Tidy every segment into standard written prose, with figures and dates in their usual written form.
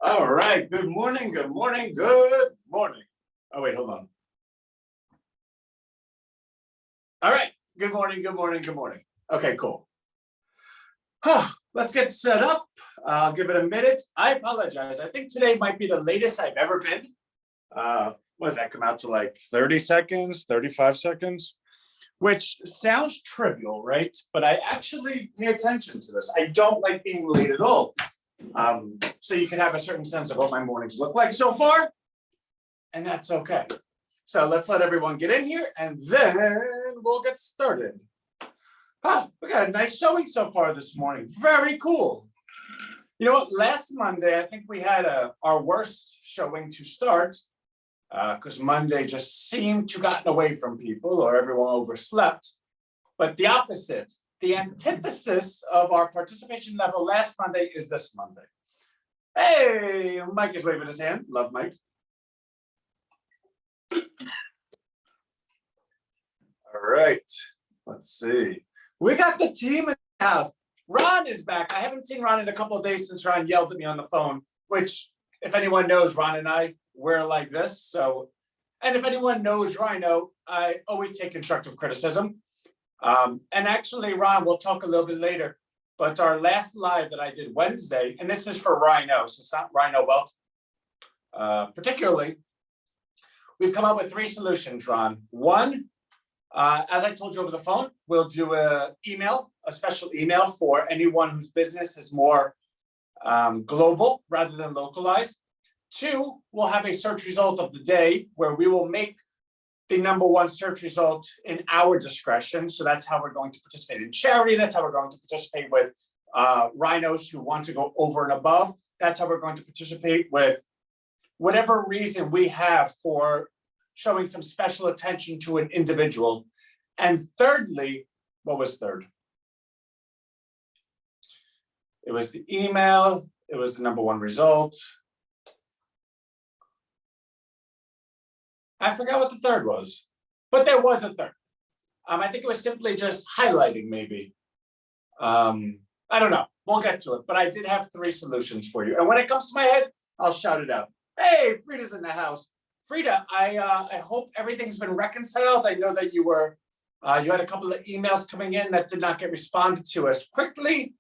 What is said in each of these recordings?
All right. Good morning. Good morning. Good morning. Oh, wait, hold on. All right. Good morning. Good morning. Good morning. Okay, cool. Let's get set up. I'll give it a minute. I apologize. I think today might be the latest I've ever been. What does that come out to, like 30 seconds, 35 seconds? Which sounds trivial, right? But I actually pay attention to this. I don't like being late at all. So you can have a certain sense of what my mornings look like so far, and that's okay. So let's let everyone get in here, and then we'll get started. We got a nice showing so far this morning. Very cool. You know what? Last Monday, I think we had our worst showing to start because Monday just seemed to gotten away from people or everyone overslept. But the opposite, the antithesis of our participation level last Monday is this Monday. Hey, Mike is waving his hand. Love Mike. All right, let's see. We got the team in the house. Ron is back. I haven't seen Ron in a couple of days since Ron yelled at me on the phone, which if anyone knows, Ron and I, we're like this. So, and if anyone knows RHINO, I always take constructive criticism. And actually, Ron, we'll talk a little bit later, but our last live that I did Wednesday, and this is for RHINO, so it's not RHINO Wealth. Particularly, we've come up with 3 solutions, Ron. One, as I told you over the phone, we'll do a special email for anyone whose business is more global rather than localized. 2, we'll have a search result of the day where we will make the #1 search result in our discretion. So that's how we're going to participate in charity. That's how we're going to participate with rhinos who want to go over and above. That's how we're going to participate with whatever reason we have for showing some special attention to an individual. And thirdly, what was third? It was the email. It was the #1 result. I forgot what the third was, but there was a third. I think it was simply just highlighting maybe. I don't know. We'll get to it, but I did have 3 solutions for you. And when it comes to my head, I'll shout it out. Hey, Frida's in the house. Frida, I hope everything's been reconciled. I know that you had a couple of emails coming in that did not get responded to as quickly.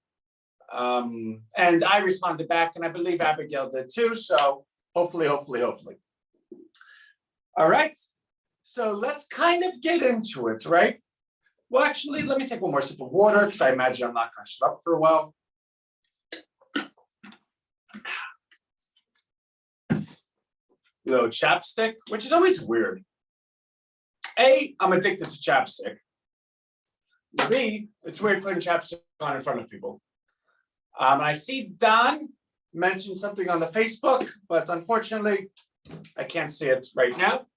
And I responded back, and I believe Abigail did too. So hopefully. All right. So let's kind of get into it, right? Well, actually, let me take one more sip of water because I imagine I'm not going to shut up for a while. Little chapstick, which is always weird. A, I'm addicted to chapstick. B, it's weird putting chapstick on in front of people. I see Don mention something on the Facebook, but unfortunately, I can't see it right now.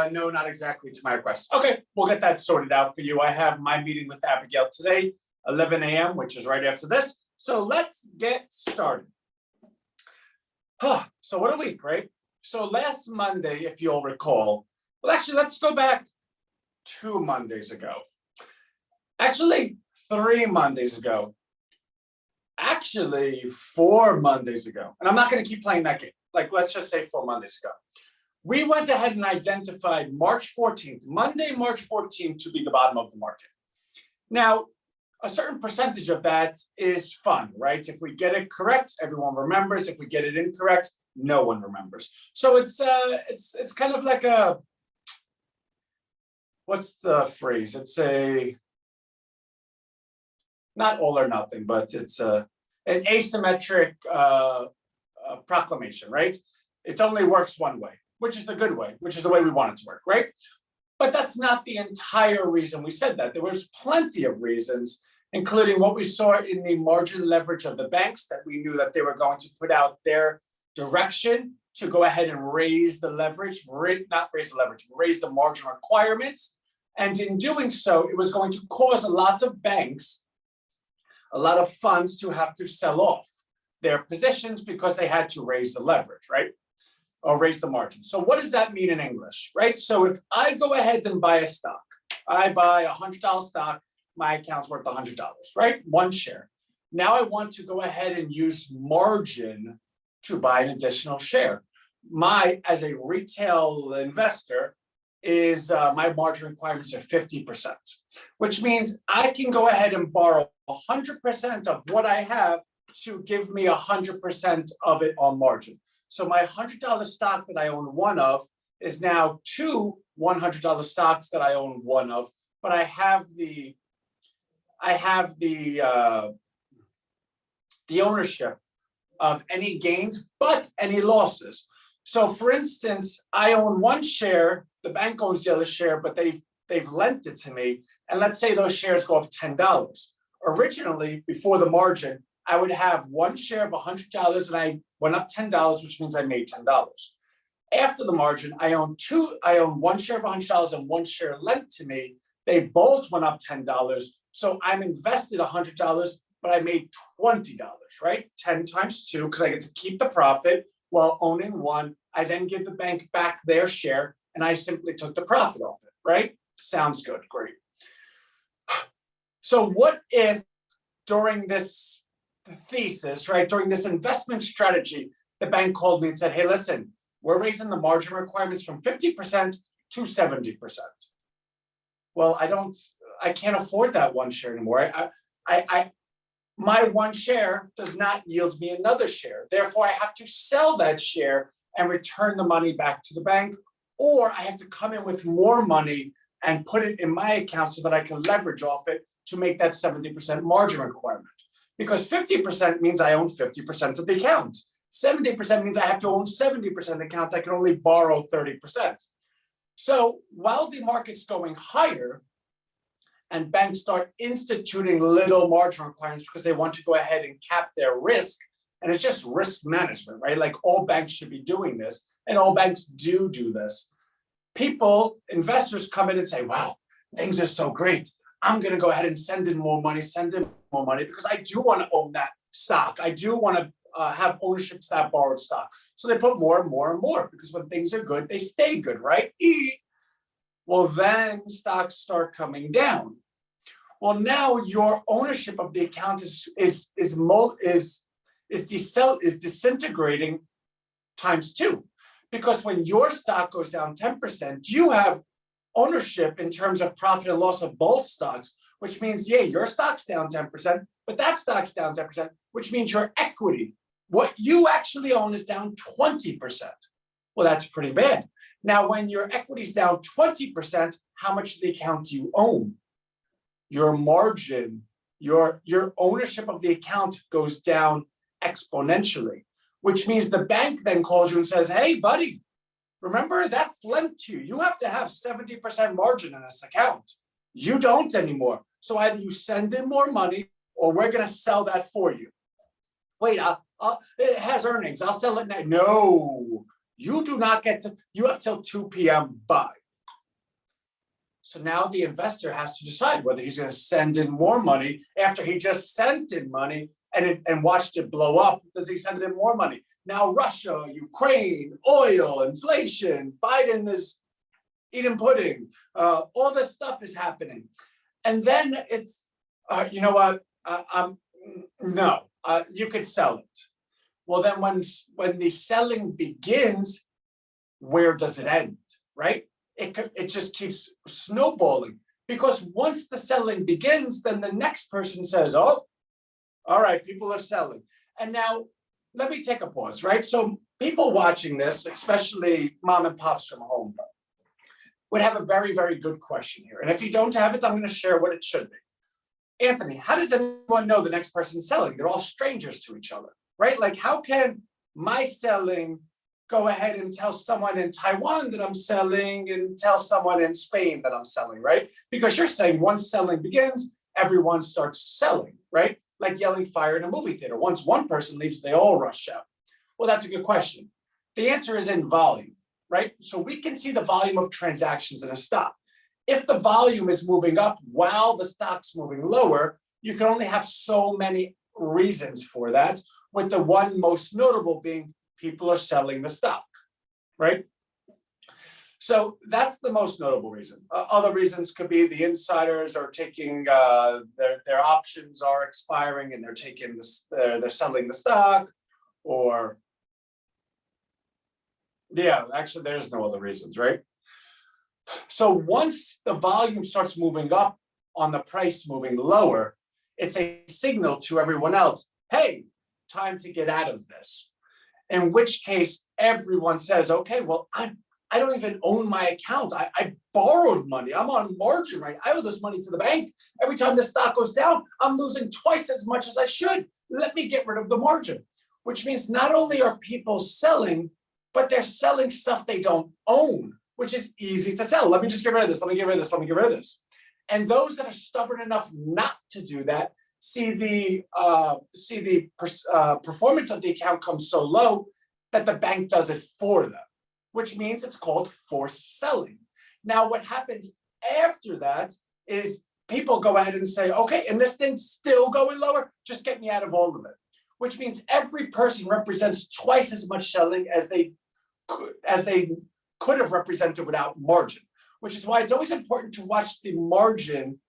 No, not exactly to my request. Okay, we'll get that sorted out for you. I have my meeting with Abigail today, 11 a.m., which is right after this. So let's get started. So what a week, right? So last Monday, if you'll recall, well, actually, let's go back 2 Mondays ago. Actually, 3 Mondays ago. Actually, 4 Mondays ago. And I'm not going to keep playing that game. Like, let's just say 4 Mondays ago. We went ahead and identified March 14th, Monday, March 14th, to be the bottom of the market. Now, a certain percentage of that is fun, right? If we get it correct, everyone remembers. If we get it incorrect, no one remembers. So it's kind of like a, what's the phrase? It's not all or nothing, but it's an asymmetric proclamation, right? It only works one way, which is the good way, which is the way we want it to work, right? But that's not the entire reason we said that. There was plenty of reasons, including what we saw in the margin leverage of the banks, that we knew that they were going to put out their direction to go ahead and raise the leverage, not raise the leverage, raise the margin requirements. And in doing so, it was going to cause a lot of banks, a lot of funds to have to sell off their positions because they had to raise the leverage, right? Or raise the margin. So what does that mean in English, right? So if I go ahead and buy a stock, I buy a $100 stock, my account's worth $100, right? 1 share. Now I want to go ahead and use margin to buy an additional share. As a retail investor, my margin requirements are 50%, which means I can go ahead and borrow 100% of what I have to give me 100% of it on margin. So my $100 stock that I own one of is now two $100 stocks that I own one of, but I have the ownership of any gains, but any losses. So for instance, I own one share, the bank owns the other share, but they've lent it to me. And let's say those shares go up $10. Originally, before the margin, I would have one share of $100 and I went up $10, which means I made $10. After the margin, I own one share of $100 and one share lent to me. They both went up $10. So I'm invested $100, but I made $20, right? 10 times 2, because I get to keep the profit while owning one. I then give the bank back their share and I simply took the profit off it, right? Sounds good, great. So what if during this thesis, right, during this investment strategy, the bank called me and said, hey, listen, we're raising the margin requirements from 50% to 70%. Well, I can't afford that one share anymore. My one share does not yield me another share. Therefore, I have to sell that share and return the money back to the bank, or I have to come in with more money and put it in my account so that I can leverage off it to make that 70% margin requirement. Because 50% means I own 50% of the account. 70% means I have to own 70% of the account. I can only borrow 30%. So while the market's going higher and banks start instituting little margin requirements because they want to go ahead and cap their risk, and it's just risk management, right? Like all banks should be doing this, and all banks do this. Investors come in and say, wow, things are so great. I'm going to go ahead and send in more money because I do want to own that stock. I do want to have ownership to that borrowed stock. So they put more and more and more because when things are good, they stay good, right? Well, then stocks start coming down. Well, now your ownership of the account is disintegrating times 2, because when your stock goes down 10%, you have ownership in terms of profit and loss of both stocks, which means, yeah, your stock's down 10%, but that stock's down 10%, which means your equity, what you actually own, is down 20%. Well, that's pretty bad. Now, when your equity's down 20%, how much of the account do you own? Your margin, your ownership of the account goes down exponentially, which means the bank then calls you and says, hey, buddy, remember that's lent to you. You have to have 70% margin in this account. You don't anymore. So either you send in more money or we're going to sell that for you. Wait, it has earnings. I'll sell it now. No, you do not get to, you have till 2 p.m. buy. So now the investor has to decide whether he's going to send in more money after he just sent in money and watched it blow up. Does he send in more money? Now Russia, Ukraine, oil, inflation, Biden is eating pudding. All this stuff is happening. And then it's, you know what, no, you could sell it. Well, then when the selling begins, where does it end, right? It just keeps snowballing, because once the selling begins, then the next person says, oh, all right, people are selling. And now let me take a pause, right? So people watching this, especially mom and pops from home, would have a very, very good question here. And if you don't have it, I'm going to share what it should be. Anthony, how does anyone know the next person's selling? They're all strangers to each other, right? Like, how can my selling go ahead and tell someone in Taiwan that I'm selling and tell someone in Spain that I'm selling, right? Because you're saying once selling begins, everyone starts selling, right? Like yelling fire in a movie theater. Once one person leaves, they all rush out. Well, that's a good question. The answer is in volume, right? So we can see the volume of transactions in a stock. If the volume is moving up while the stock's moving lower, you can only have so many reasons for that, with the one most notable being people are selling the stock, right? So that's the most notable reason. Other reasons could be the insiders are taking their options are expiring and they're taking this, they're selling the stock, or Yeah, actually, there's no other reasons, right? So once the volume starts moving up on the price moving lower, it's a signal to everyone else, hey, time to get out of this. In which case, everyone says, okay, well, I don't even own my account. I borrowed money. I'm on margin, right? I owe this money to the bank. Every time the stock goes down, I'm losing twice as much as I should. Let me get rid of the margin, which means not only are people selling, but they're selling stuff they don't own, which is easy to sell. Let me just get rid of this. Let me get rid of this. Let me get rid of this. And those that are stubborn enough not to do that see the performance of the account come so low that the bank does it for them, which means it's called forced selling. Now, what happens after that is people go ahead and say, okay, and this thing's still going lower, just get me out of all of it, which means every person represents twice as much selling as they could have represented without margin, which is why it's always important to watch the margin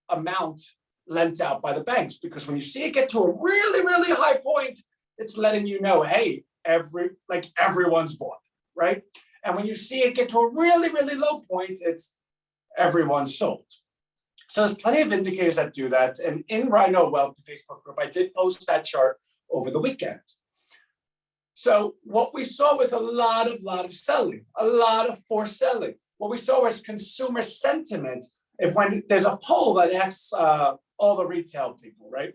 amount lent out by the banks, because when you see it get to a really, really high point, it's letting you know, hey, everyone's bought, right? And when you see it get to a really, really low point, it's everyone's sold. So there's plenty of indicators that do that. And in RHINO Wealth, the Facebook group, I did post that chart over the weekend. So what we saw was a lot of selling, a lot of forced selling. What we saw was consumer sentiment. When there's a poll that asks all the retail people, right?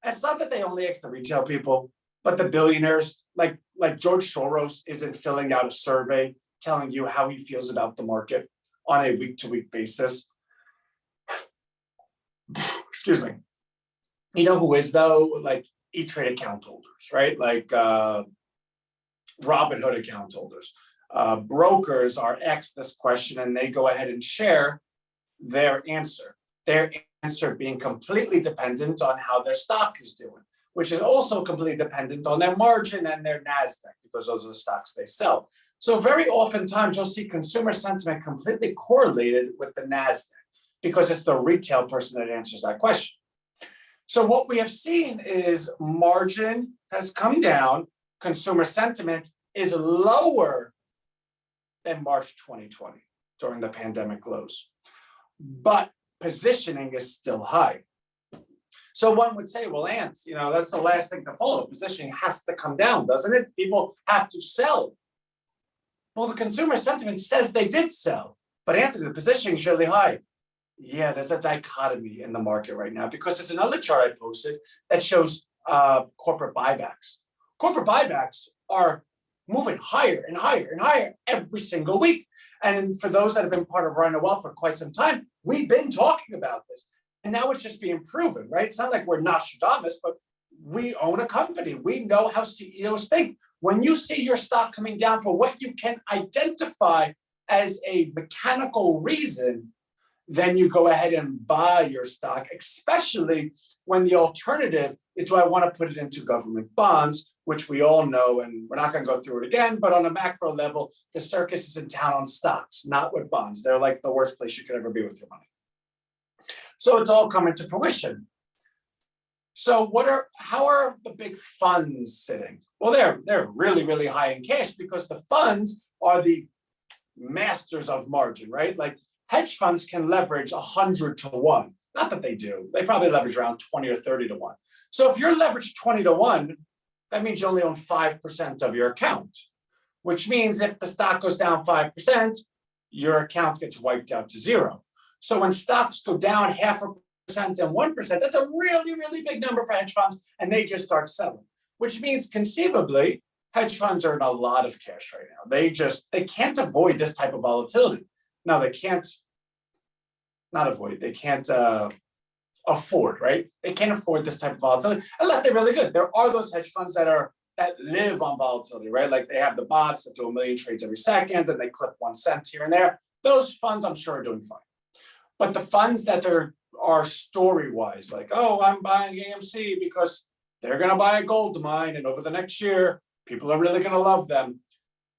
And it's not that they only ask the retail people, but the billionaires, like George Soros isn't filling out a survey telling you how he feels about the market on a week-to-week basis. Excuse me. You know who is, though? Like E-Trade account holders, right? Like Robinhood account holders. Brokers are asked this question and they go ahead and share their answer being completely dependent on how their stock is doing, which is also completely dependent on their margin and their Nasdaq, because those are the stocks they sell. So very oftentimes you'll see consumer sentiment completely correlated with the Nasdaq, because it's the retail person that answers that question. So what we have seen is margin has come down, consumer sentiment is lower than March 2020 during the pandemic lows, but positioning is still high. So one would say, well, Ant, that's the last thing to follow. Positioning has to come down, doesn't it? People have to sell. Well, the consumer sentiment says they did sell, but Anthony, the positioning is really high. Yeah, there's a dichotomy in the market right now, because there's another chart I posted that shows corporate buybacks. Corporate buybacks are moving higher and higher and higher every single week. And for those that have been part of RHINO Wealth for quite some time, we've been talking about this. And now it's just being proven, right? It's not like we're Nostradamus, but we own a company. We know how CEOs think. When you see your stock coming down for what you can identify as a mechanical reason, then you go ahead and buy your stock, especially when the alternative is, do I want to put it into government bonds, which we all know, and we're not going to go through it again, but on a macro level, the circus is in town on stocks, not with bonds. They're like the worst place you could ever be with your money. So it's all coming to fruition. So how are the big funds sitting? Well, they're really, really high in cash, because the funds are the masters of margin, right? Like hedge funds can leverage 100 to 1. Not that they do. They probably leverage around 20 or 30 to 1. So if you're leveraged 20 to 1, that means you only own 5% of your account, which means if the stock goes down 5%, your account gets wiped out to zero. So when stocks go down 0.5% and 1%, that's a really, really big number for hedge funds, and they just start selling, which means conceivably, hedge funds are in a lot of cash right now. They can't avoid this type of volatility. No, they can't afford, right? They can't afford this type of volatility unless they're really good. There are those hedge funds that live on volatility, right? Like they have the bots that do 1 million trades every second and they clip 1 cent here and there. Those funds, I'm sure, are doing fine. But the funds that are story-wise, like, oh, I'm buying AMC because they're going to buy a gold mine, and over the next year, people are really going to love them.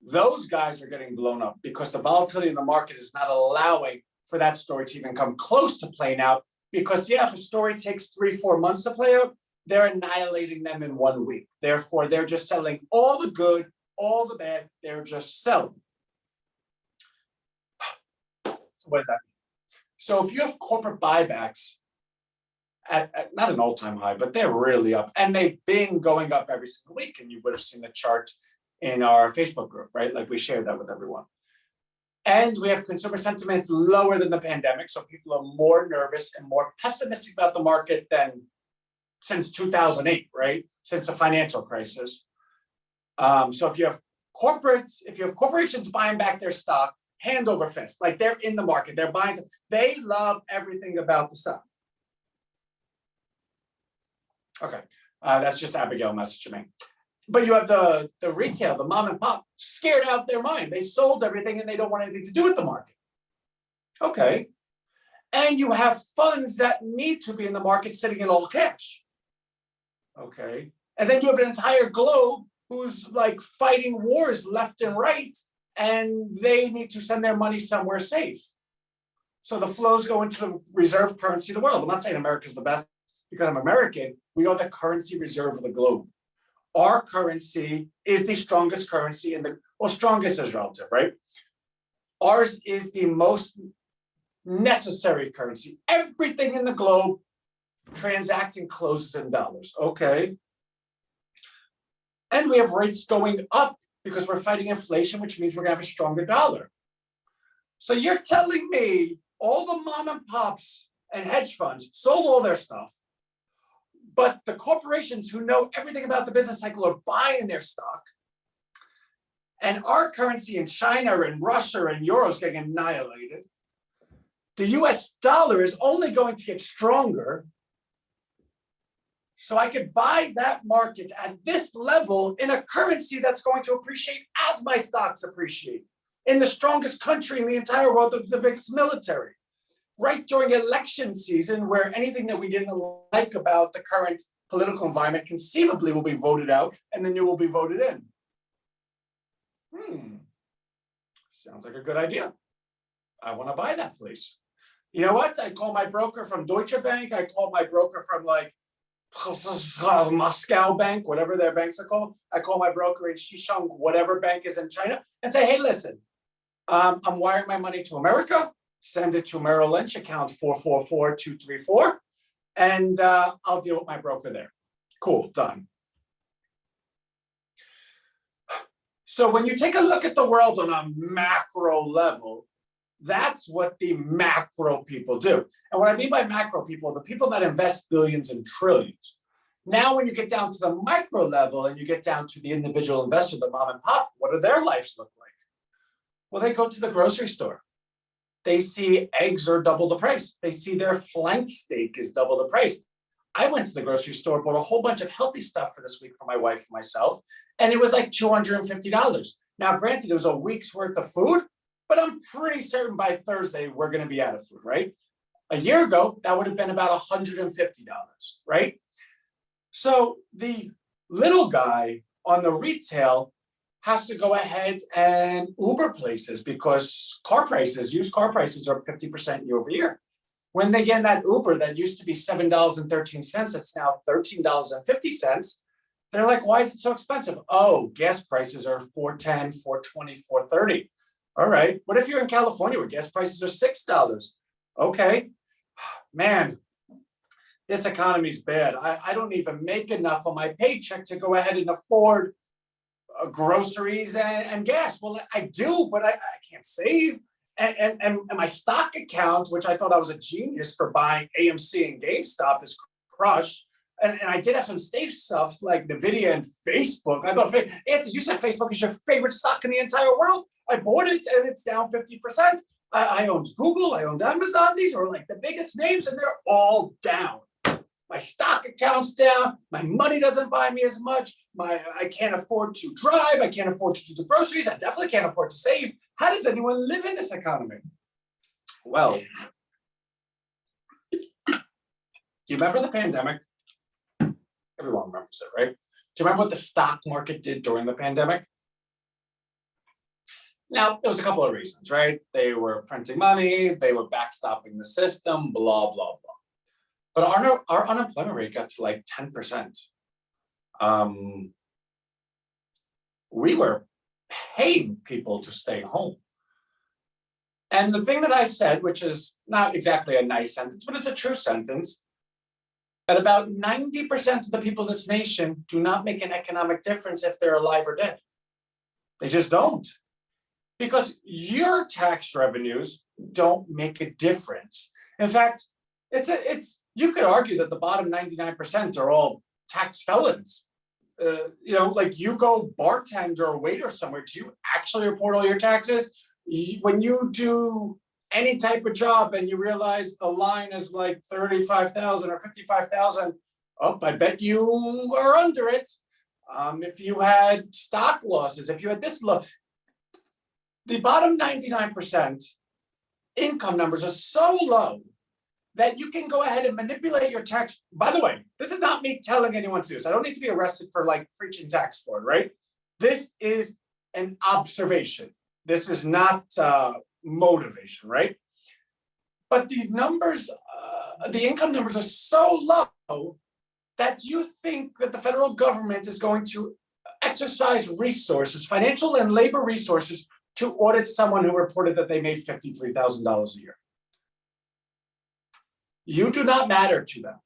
Those guys are getting blown up because the volatility in the market is not allowing for that story to even come close to playing out. Because, yeah, if a story takes 3-4 months to play out, they're annihilating them in 1 week. Therefore, they're just selling all the good, all the bad, they're just selling. So what does that mean? So if you have corporate buybacks at not an all-time high, but they're really up, and they've been going up every single week, and you would have seen the chart in our Facebook group, right? Like we shared that with everyone. And we have consumer sentiment lower than the pandemic, so people are more nervous and more pessimistic about the market than since 2008, right? Since the financial crisis. So if you have corporations buying back their stock, hand over fist, like they're in the market, they're buying, they love everything about the stock. Okay, that's just Abigail messaging me. But you have the retail, the mom and pop, scared out their mind. They sold everything and they don't want anything to do with the market. Okay. And you have funds that need to be in the market sitting in all cash. Okay. And then you have an entire globe who's like fighting wars left and right, and they need to send their money somewhere safe. So the flows go into the reserve currency of the world. I'm not saying America's the best because I'm American. We are the currency reserve of the globe. Our currency is the strongest currency in the, well, strongest is relative, right? Ours is the most necessary currency. Everything in the globe transacting closes in dollars. Okay. And we have rates going up because we're fighting inflation, which means we're going to have a stronger dollar. So you're telling me all the mom and pops and hedge funds sold all their stuff, but the corporations who know everything about the business cycle are buying their stock. And our currency in China and Russia and euros getting annihilated. The US dollar is only going to get stronger. So I could buy that market at this level in a currency that's going to appreciate as my stocks appreciate. In the strongest country in the entire world, the biggest military. Right during election season, where anything that we didn't like about the current political environment conceivably will be voted out and the new will be voted in. Sounds like a good idea. I want to buy that place. You know what? I call my broker from Deutsche Bank. I call my broker from like Moscow Bank, whatever their banks are called. I call my broker in Xishang, whatever bank is in China, and say, hey, listen, I'm wiring my money to America. Send it to Merrill Lynch account 444234, and I'll deal with my broker there. Cool, done. So when you take a look at the world on a macro level, that's what the macro people do. And what I mean by macro people, the people that invest billions and trillions. Now, when you get down to the micro level and you get down to the individual investor, the mom and pop, what do their lives look like? Well, they go to the grocery store. They see eggs are double the price. They see their flank steak is double the price. I went to the grocery store, bought a whole bunch of healthy stuff for this week for my wife and myself, and it was like $250. Now, granted, it was a week's worth of food, but I'm pretty certain by Thursday we're going to be out of food, right? A year ago, that would have been about $150, right? So the little guy on the retail has to go ahead and Uber places because used car prices are 50% year over year. When they get in that Uber that used to be $7.13, it's now $13.50. They're like, why is it so expensive? Oh, gas prices are $4.10, $4.20, $4.30. All right. What if you're in California where gas prices are $6? Okay. Man, this economy's bad. I don't even make enough on my paycheck to go ahead and afford groceries and gas. Well, I do, but I can't save. And my stock account, which I thought I was a genius for buying AMC and GameStop, is crushed. And I did have some safe stuff like NVIDIA and Facebook. I thought, Anthony, you said Facebook is your favorite stock in the entire world. I bought it and it's down 50%. I owned Google, I owned Amazon. These are like the biggest names and they're all down. My stock account's down. My money doesn't buy me as much. I can't afford to drive. I can't afford to do the groceries. I definitely can't afford to save. How does anyone live in this economy? Well, do you remember the pandemic? Everyone remembers it, right? Do you remember what the stock market did during the pandemic? Now, there was a couple of reasons, right? They were printing money. They were backstopping the system, blah, blah, blah. But our unemployment rate got to like 10%. We were paying people to stay home. And the thing that I said, which is not exactly a nice sentence, but it's a true sentence, that about 90% of the people in this nation do not make an economic difference if they're alive or dead. They just don't. Because your tax revenues don't make a difference. In fact, you could argue that the bottom 99% are all tax felons. Like you go bartender or waiter somewhere, do you actually report all your taxes? When you do any type of job and you realize the line is like 35,000 or 55,000, I bet you are under it. If you had stock losses, if you had this loss, the bottom 99% income numbers are so low that you can go ahead and manipulate your tax. By the way, this is not me telling anyone to do this. I don't need to be arrested for like preaching tax fraud, right? This is an observation. This is not motivation, right? But the numbers, the income numbers are so low that you think that the federal government is going to exercise resources, financial and labor resources, to audit someone who reported that they made $53,000 a year. You do not matter to them.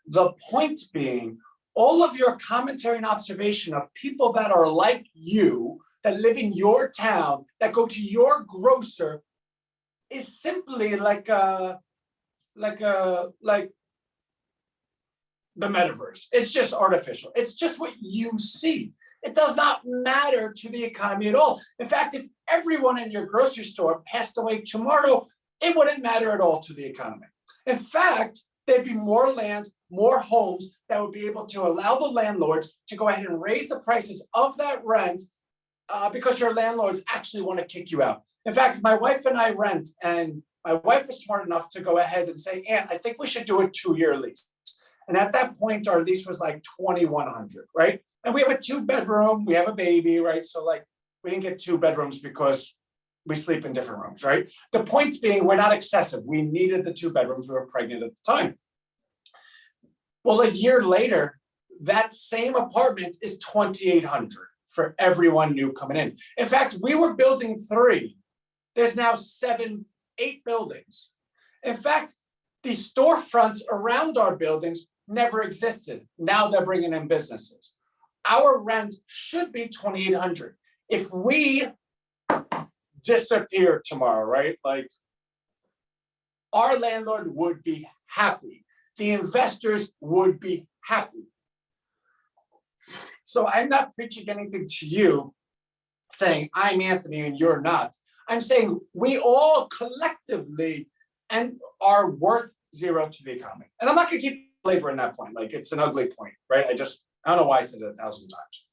The point being, all of your commentary and observation of people that are like you, that live in your town, that go to your grocer, is simply like the metaverse. It's just artificial. It's just what you see. It does not matter to the economy at all. In fact, if everyone in your grocery store passed away tomorrow, it wouldn't matter at all to the economy. In fact, there'd be more land, more homes that would be able to allow the landlords to go ahead and raise the prices of that rent because your landlords actually want to kick you out. In fact, my wife and I rent, and my wife is smart enough to go ahead and say, Aunt, I think we should do a 2-year lease. And at that point, our lease was like $2,100, right? And we have a 2-bedroom, we have a baby, right? So like, we didn't get 2 bedrooms because we sleep in different rooms, right? The point being, we're not excessive. We needed the 2 bedrooms. We were pregnant at the time. Well, a year later, that same apartment is $2,800 for everyone new coming in. In fact, we were building 3. There's now 7, 8 buildings. In fact, the storefronts around our buildings never existed. Now they're bringing in businesses. Our rent should be $2,800. If we disappear tomorrow, right? Like, our landlord would be happy. The investors would be happy. So I'm not preaching anything to you saying I'm Anthony and you're not. I'm saying we all collectively are worth zero to the economy. And I'm not going to keep laboring that point. Like, it's an ugly point, right? I don't know why I said it 1,000 times.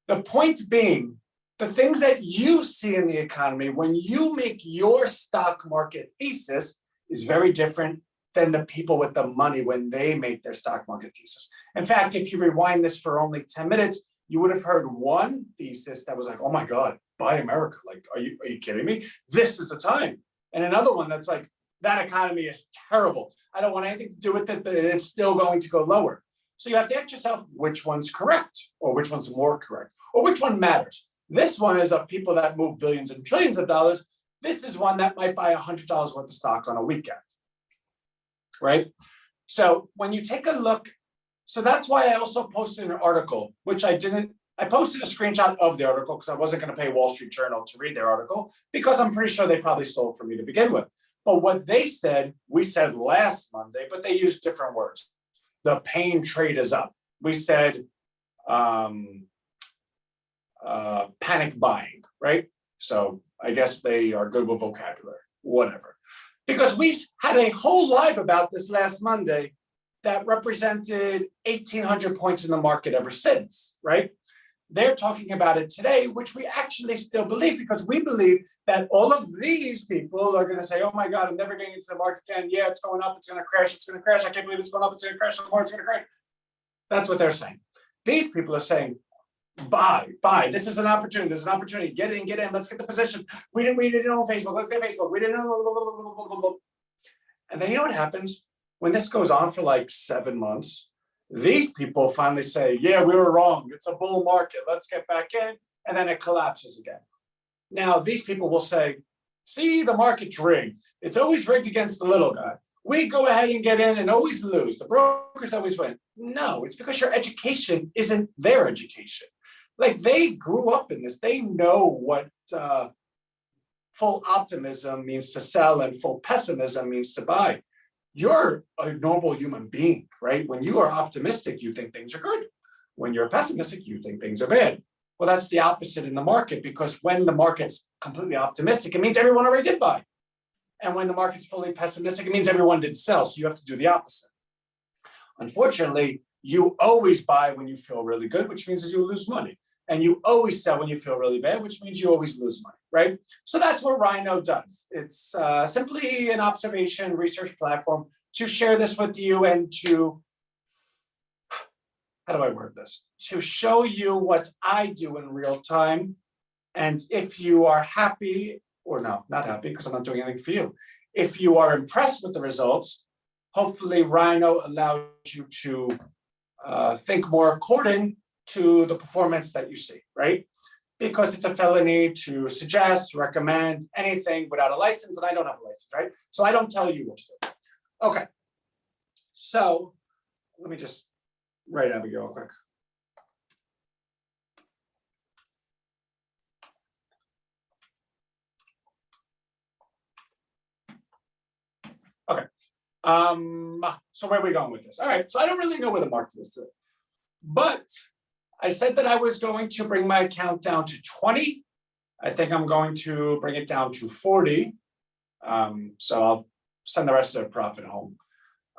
The point being, the things that you see in the economy when you make your stock market thesis is very different than the people with the money when they make their stock market thesis. In fact, if you rewind this for only 10 minutes, you would have heard one thesis that was like, oh my God, buy America. Like, are you kidding me? This is the time. And another one that's like, that economy is terrible. I don't want anything to do with it, but it's still going to go lower. So you have to ask yourself which one's correct, or which one's more correct, or which one matters. This one is of people that move billions and trillions of dollars. This is one that might buy $100 worth of stock on a weekend, right? So when you take a look, so that's why I also posted an article, which I posted a screenshot of the article because I wasn't going to pay Wall Street Journal to read their article because I'm pretty sure they probably stole it from me to begin with. But what they said, we said last Monday, but they used different words. The pain trade is up. We said panic buying, right? So I guess they are good with vocabulary, whatever. Because we had a whole live about this last Monday that represented 1,800 points in the market ever since, right? They're talking about it today, which we actually still believe, because we believe that all of these people are going to say, oh my God, I'm never getting into the market again. Yeah, it's going up, it's going to crash, it's going to crash. I can't believe it's going up, it's going to crash some more, it's going to crash. That's what they're saying. These people are saying, buy. This is an opportunity. This is an opportunity. Get in. Let's get the position. We didn't own Facebook. Let's get Facebook. We didn't own. And then you know what happens? when this goes on for like 7 months, these people finally say, yeah, we were wrong. It's a bull market. Let's get back in. And then it collapses again. Now, these people will say, see, the market's rigged. It's always rigged against the little guy. We go ahead and get in and always lose. The brokers always win. No, it's because your education isn't their education. Like, they grew up in this. They know what full optimism means to sell and full pessimism means to buy. You're a normal human being, right? When you are optimistic, you think things are good. When you're pessimistic, you think things are bad. Well, that's the opposite in the market, because when the market's completely optimistic, it means everyone already did buy. And when the market's fully pessimistic, it means everyone did sell. So you have to do the opposite. Unfortunately, you always buy when you feel really good, which means that you lose money. And you always sell when you feel really bad, which means you always lose money, right? So that's what RHINO does. It's simply an observation research platform to share this with you and to, how do I word this? To show you what I do in real time. And if you are happy, or no, not happy, because I'm not doing anything for you. If you are impressed with the results, hopefully RHINO allows you to think more according to the performance that you see, right? Because it's a felony to suggest, recommend anything without a license, and I don't have a license, right? So I don't tell you what to do. Okay, so let me just write Abigail real quick. Okay, so where are we going with this? All right, so I don't really know where the market is today, but I said that I was going to bring my account down to 20. I think I'm going to bring it down to 40. So I'll send the rest of the profit home.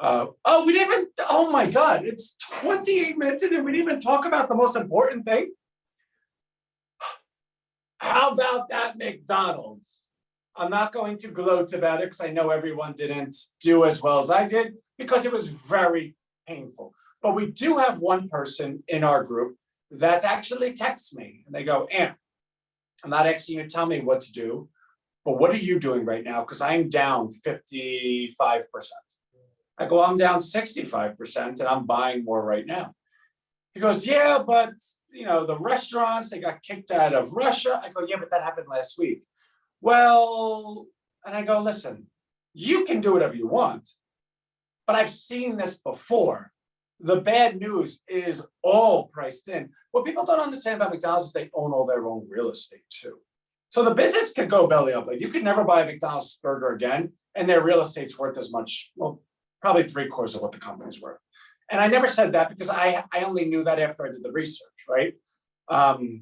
Oh, we didn't even, oh my God, it's 28 minutes in and we didn't even talk about the most important thing. How about that McDonald's? I'm not going to gloat about it because I know everyone didn't do as well as I did because it was very painful. But we do have one person in our group that actually texts me and they go, Ant, I'm not asking you to tell me what to do, but what are you doing right now? Because I'm down 55%. I go, I'm down 65% and I'm buying more right now. He goes, yeah, but you know, the restaurants, they got kicked out of Russia. I go, yeah, but that happened last week. Well, and I go, listen, you can do whatever you want, but I've seen this before. The bad news is all priced in. What people don't understand about McDonald's is they own all their own real estate too. So the business could go belly up. Like you could never buy a McDonald's burger again, and their real estate's worth as much, well, probably 3/4 of what the company's worth. And I never said that because I only knew that after I did the research, right?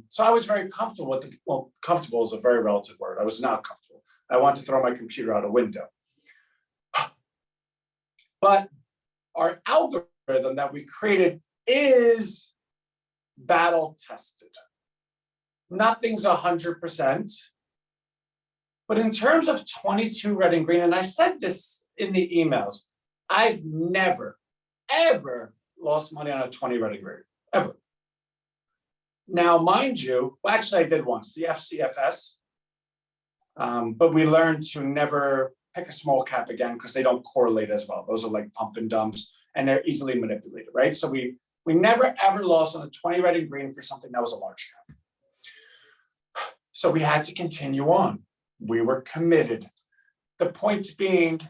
So I was very comfortable with the, well, comfortable is a very relative word. I was not comfortable. I wanted to throw my computer out a window. But our algorithm that we created is battle tested. Nothing's 100%. But in terms of 22 red and green, and I said this in the emails, I've never, ever lost money on a 20 red and green, ever. Now, mind you, well, actually I did once, the FCFS, but we learned to never pick a small cap again because they don't correlate as well. Those are like pump and dumps and they're easily manipulated, right? So we never ever lost on a 20 red and green for something that was a large cap. So we had to continue on. We were committed. The point being,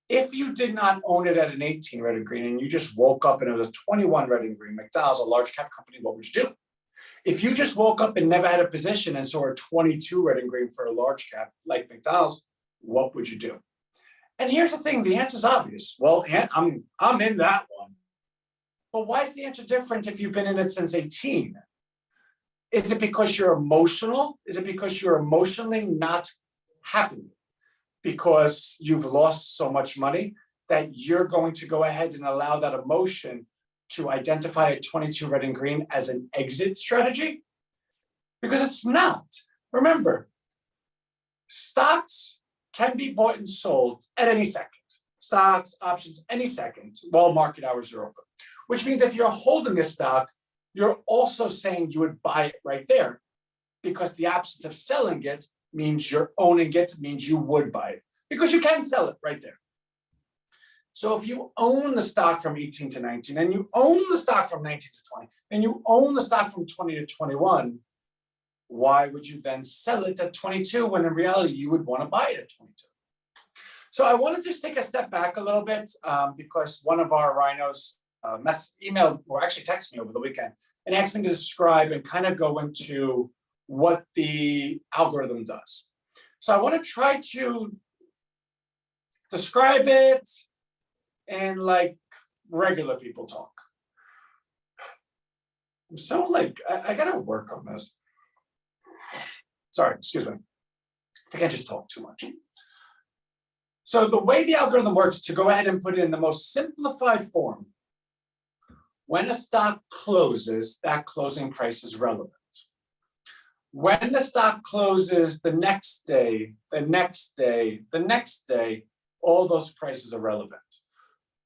if you did not own it at an 18 red and green and you just woke up and it was a 21 red and green, McDonald's, a large cap company, what would you do? If you just woke up and never had a position and saw a 22 red and green for a large cap like McDonald's, what would you do? And here's the thing, the answer is obvious. Well, I'm in that one. But why is the answer different if you've been in it since 18? Is it because you're emotional? Is it because you're emotionally not happy? Because you've lost so much money that you're going to go ahead and allow that emotion to identify a 22 red and green as an exit strategy? Because it's not. Remember, stocks can be bought and sold at any second. Stocks, options, any second while market hours are open. Which means if you're holding a stock, you're also saying you would buy it right there because the absence of selling it means you're owning it, means you would buy it because you can sell it right there. So if you own the stock from 18 to 19, and you own the stock from 19 to 20, and you own the stock from 20 to 21, why would you then sell it at 22 when in reality you would want to buy it at 22? So I want to just take a step back a little bit because one of our rhinos emailed or actually texted me over the weekend and asked me to describe and kind of go into what the algorithm does. So I want to try to describe it and like regular people talk. I'm so like, I gotta work on this. Sorry, excuse me. I think I just talked too much. So the way the algorithm works, to go ahead and put it in the most simplified form, when a stock closes, that closing price is relevant. When the stock closes the next day, the next day, the next day, all those prices are relevant.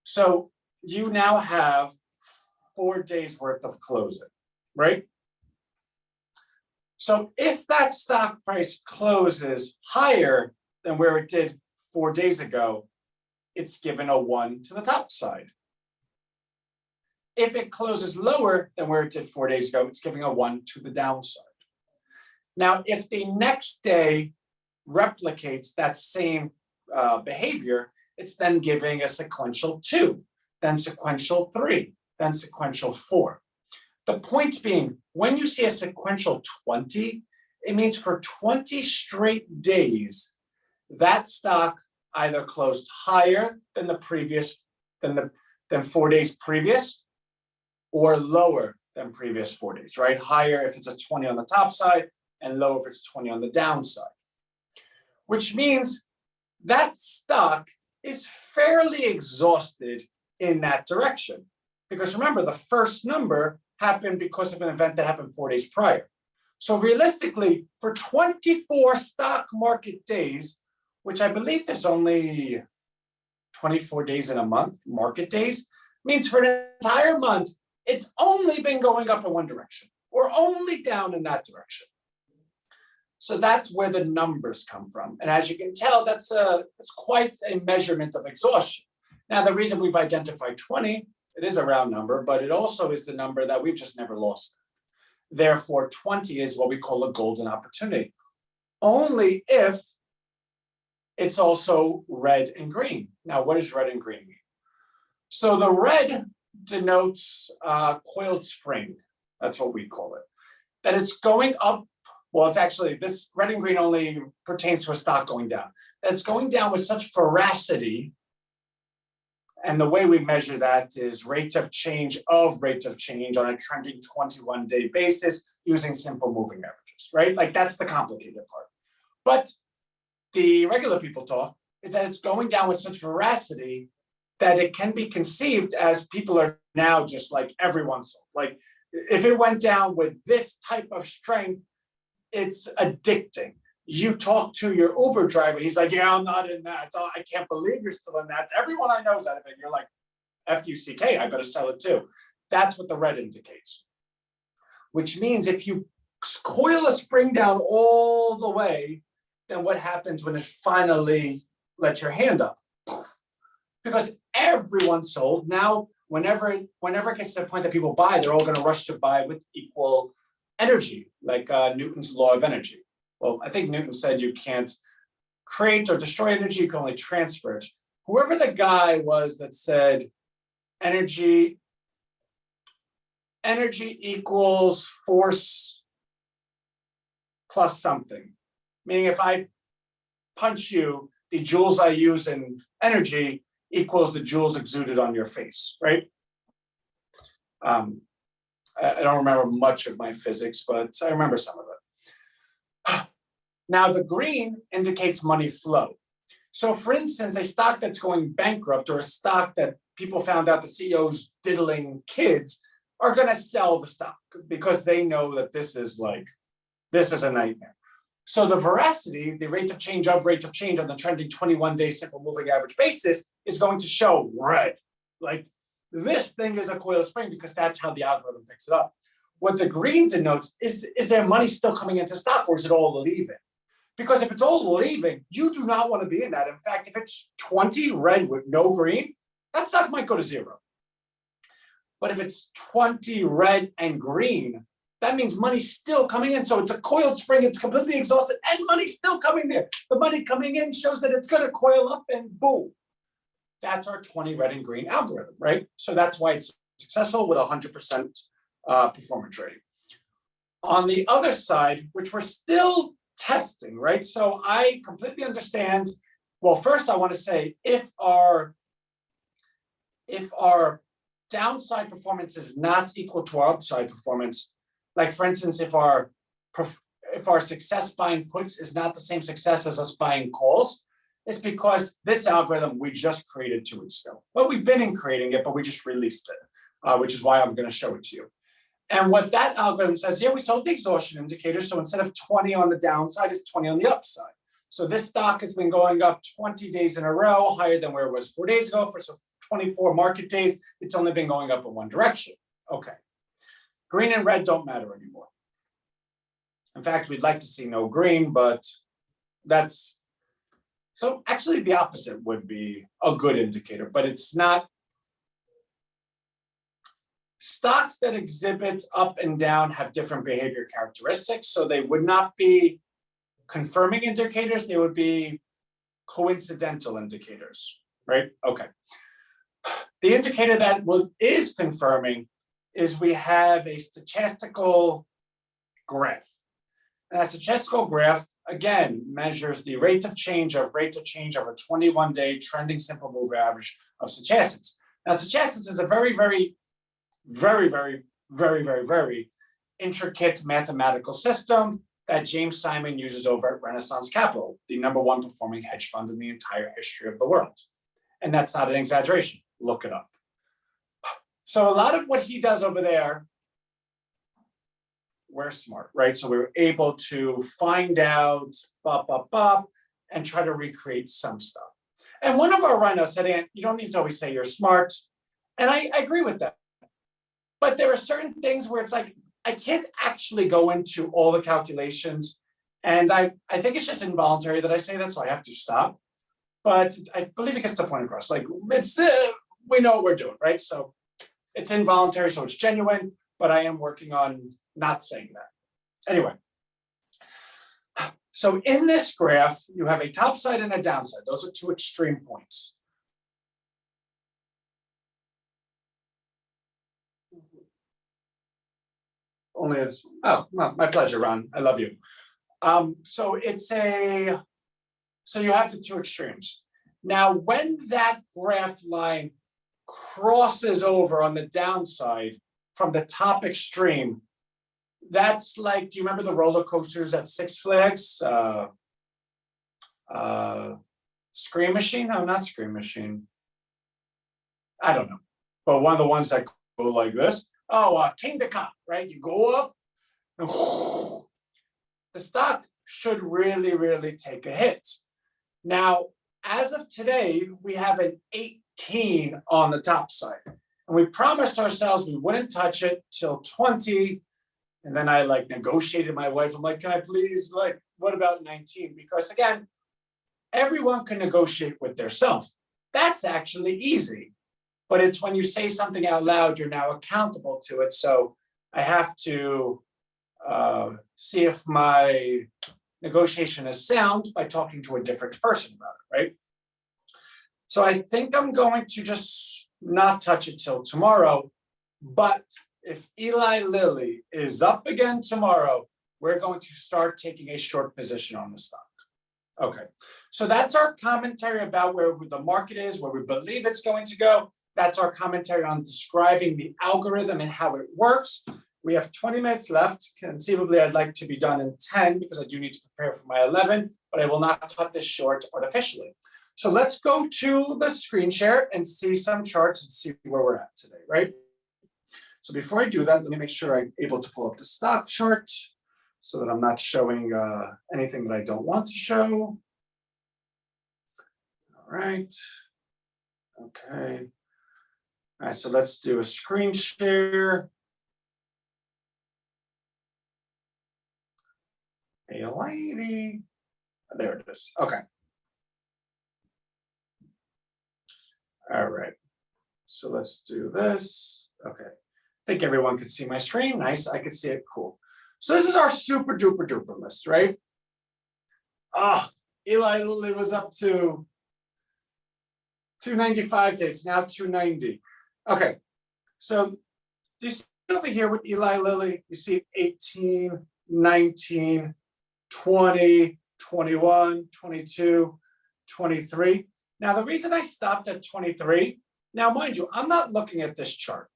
So you now have 4 days worth of closing, right? So if that stock price closes higher than where it did 4 days ago, it's given a 1 to the top side. If it closes lower than where it did 4 days ago, it's giving a 1 to the downside. Now, if the next day replicates that same behavior, it's then giving a sequential 2, then sequential 3, then sequential 4. The point being, when you see a sequential 20, it means for 20 straight days, that stock either closed higher than the previous, than 4 days previous, or lower than previous 4 days, right? Higher if it's a 20 on the top side, and lower if it's 20 on the downside. Which means that stock is fairly exhausted in that direction. Because remember, the first number happened because of an event that happened 4 days prior. So realistically, for 24 stock market days, which I believe there's only 24 days in a month, market days, means for an entire month, it's only been going up in one direction or only down in that direction. So that's where the numbers come from. And as you can tell, that's quite a measurement of exhaustion. Now, the reason we've identified 20, it is a round number, but it also is the number that we've just never lost. Therefore, 20 is what we call a golden opportunity. Only if it's also red and green. Now, what does red and green mean? So the red denotes coiled spring. That's what we call it. That it's going up. Well, it's actually, this red and green only pertains to a stock going down. That's going down with such veracity. And the way we measure that is rate of change on a trending 21-day basis using simple moving averages, right? Like that's the complicated part. But the regular people talk is that it's going down with such veracity that it can be conceived as people are now just like everyone's sold. Like if it went down with this type of strength, it's addicting. You talk to your Uber driver, he's like, yeah, I'm not in that. Oh, I can't believe you're still in that. Everyone I know is out of it. You're like, F-U-C-K, I better sell it too. That's what the red indicates. Which means if you coil a spring down all the way, then what happens when it finally lets your hand up? Because everyone's sold. Now, whenever it gets to the point that people buy, they're all going to rush to buy with equal energy, like Newton's law of energy. Well, I think Newton said you can't create or destroy energy, you can only transfer it. Whoever the guy was that said energy equals force plus something. Meaning if I punch you, the joules I use in energy equals the joules exuded on your face, right? I don't remember much of my physics, but I remember some of it. Now, the green indicates money flow. So for instance, a stock that's going bankrupt or a stock that people found out the CEO's diddling kids are going to sell the stock because they know that this is a nightmare. So the veracity, the rate of change on the trending 21-day simple moving average basis is going to show red. Like this thing is a coiled spring because that's how the algorithm picks it up. What the green denotes is there money still coming into stock or is it all leaving? Because if it's all leaving, you do not want to be in that. In fact, if it's 20 red with no green, that stock might go to zero. But if it's 20 red and green, that means money's still coming in. So it's a coiled spring, it's completely exhausted, and money's still coming there. The money coming in shows that it's going to coil up and boom. That's our 20 red and green algorithm, right? So that's why it's successful with 100% performance rating. On the other side, which we're still testing, right? So I completely understand. Well, first I want to say if our downside performance is not equal to our upside performance, like for instance, if our success buying puts is not the same success as us buying calls, it's because this algorithm we just created 2 weeks ago. Well, we've been in creating it, but we just released it, which is why I'm going to show it to you. And what that algorithm says here, we sold the exhaustion indicator. So instead of 20 on the downside, it's 20 on the upside. So this stock has been going up 20 days in a row, higher than where it was 4 days ago. For 24 market days, it's only been going up in one direction. Okay. Green and red don't matter anymore. In fact, we'd like to see no green, but that's, so actually the opposite would be a good indicator, but it's not. Stocks that exhibit up and down have different behavior characteristics, so they would not be confirming indicators, they would be coincidental indicators, right? Okay. The indicator that is confirming is we have a statistical graph. And that statistical graph, again, measures the rate of change of a 21-day trending simple moving average of stochastics. Now, stochastics is a very, very, very, very, very, very, very intricate mathematical system that James Simon uses over at Renaissance Capital, the #1 performing hedge fund in the entire history of the world. And that's not an exaggeration. Look it up. So a lot of what he does over there, we're smart, right? So we were able to find out, and try to recreate some stuff. And one of our rhinos said, "Ant, you don't need to always say you're smart." And I agree with that. But there are certain things where it's like, I can't actually go into all the calculations. And I think it's just involuntary that I say that, so I have to stop. But I believe it gets the point across. Like, we know what we're doing, right? So it's involuntary, so it's genuine, but I am working on not saying that. Anyway, so in this graph, you have a top side and a downside. Those are 2 extreme points. Only as, oh, well, my pleasure, Ron. I love you. So you have the 2 extremes. Now, when that graph line crosses over on the downside from the top extreme, that's like, do you remember the roller coasters at Six Flags? Scream Machine? No, not Scream Machine. I don't know. But one of the ones that go like this. Oh, King to Cop, right? You go up, and the stock should really, really take a hit. Now, as of today, we have an 18 on the top side. And we promised ourselves we wouldn't touch it till 20. And then I negotiated my wife. I'm like, can I please, what about 19? Because again, everyone can negotiate with their self. That's actually easy. But it's when you say something out loud, you're now accountable to it. So I have to see if my negotiation is sound by talking to a different person about it, right? So I think I'm going to just not touch it till tomorrow. But if Eli Lilly is up again tomorrow, we're going to start taking a short position on the stock. Okay, so that's our commentary about where the market is, where we believe it's going to go. That's our commentary on describing the algorithm and how it works. We have 20 minutes left. Conceivably, I'd like to be done in 10 because I do need to prepare for my 11, but I will not cut this short artificially. So let's go to the screen share and see some charts and see where we're at today, right? So before I do that, let me make sure I'm able to pull up the stock chart so that I'm not showing anything that I don't want to show. All right. Okay. All right, so let's do a screen share. Hey, lady. There it is. Okay. All right. so let's do this. Okay, I think everyone could see my screen. Nice, I could see it, cool. So this is our super duper duper list, right? Eli Lilly was up to 295 today, it's now 290. Okay, so do you see over here with Eli Lilly, you see 18, 19, 20, 21, 22, 23. Now, the reason I stopped at 23, now mind you, I'm not looking at this chart.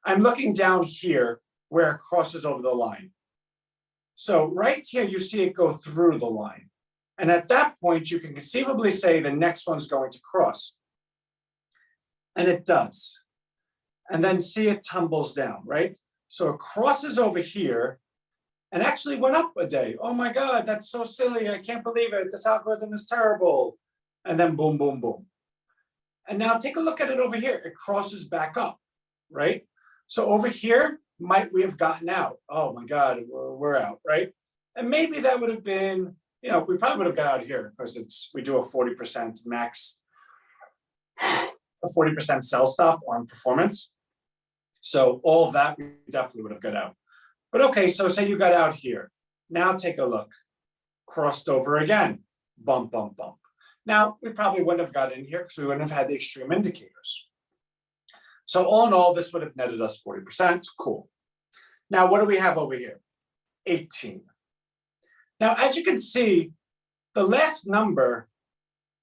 I'm looking down here where it crosses over the line. So right here, you see it go through the line. And at that point, you can conceivably say the next one's going to cross. And it does. And then see it tumbles down, right? So it crosses over here and actually went up a day. Oh my God, that's so silly. I can't believe it. This algorithm is terrible. And then boom, boom, boom. And now take a look at it over here. It crosses back up, right? So over here, might we have gotten out? Oh my God, we're out, right? And maybe that would have been, we probably would have got out here because we do a 40% max, a 40% sell stop on performance. So all of that, we definitely would have got out. But okay, so say you got out here. Now take a look. Crossed over again. Bump, bump, bump. Now, we probably wouldn't have got in here because we wouldn't have had the extreme indicators. So all in all, this would have netted us 40%. Cool. Now, what do we have over here? 18. Now, as you can see, the last number,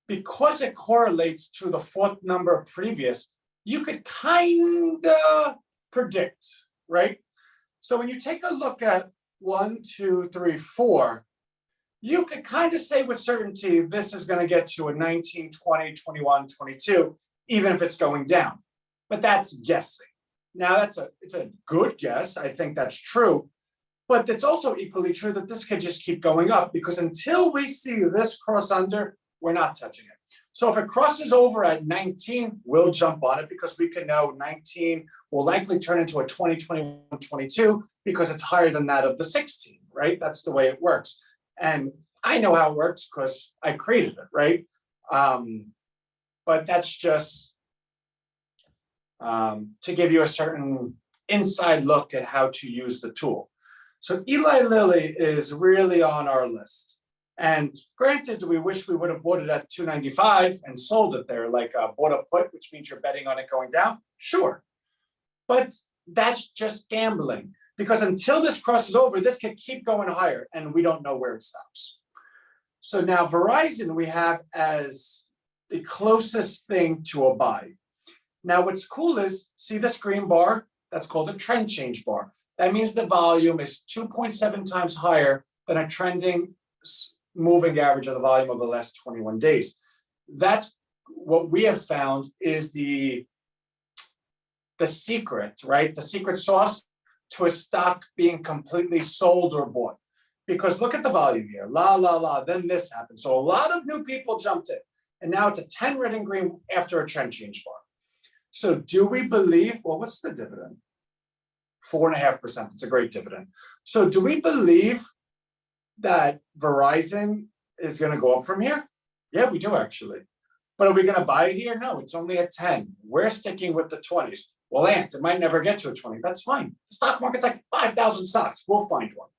because it correlates to the fourth number previous, you could kind of predict, right? So when you take a look at 1, 2, 3, 4, you could kind of say with certainty this is going to get to a 19, 20, 21, 22, even if it's going down. But that's guessing. Now it's a good guess. I think that's true. But it's also equally true that this could just keep going up because until we see this cross under, we're not touching it. So if it crosses over at 19, we'll jump on it because we can know 19 will likely turn into a 20, 21, 22 because it's higher than that of the 16, right? That's the way it works. And I know how it works because I created it, right? But that's just to give you a certain inside look at how to use the tool. So Eli Lilly is really on our list. And granted, we wish we would have bought it at 295 and sold it there, like bought a put, which means you're betting on it going down. Sure. But that's just gambling because until this crosses over, this can keep going higher and we don't know where it stops. So now Verizon we have as the closest thing to a buy. Now what's cool is, see this green bar? That's called a trend change bar. That means the volume is 2.7 times higher than a trending moving average of the volume of the last 21 days. That's what we have found is the secret, right? The secret sauce to a stock being completely sold or bought. Because look at the volume here, then this happened. So a lot of new people jumped in. And now it's a 10 red and green after a trend change bar. So do we believe, well, what's the dividend? 4.5%, it's a great dividend. So do we believe that Verizon is going to go up from here? Yeah, we do actually. But are we going to buy it here? No, it's only at 10. We're sticking with the 20s. Well, Ant, it might never get to a 20. That's fine. The stock market's like 5,000 stocks. We'll find one.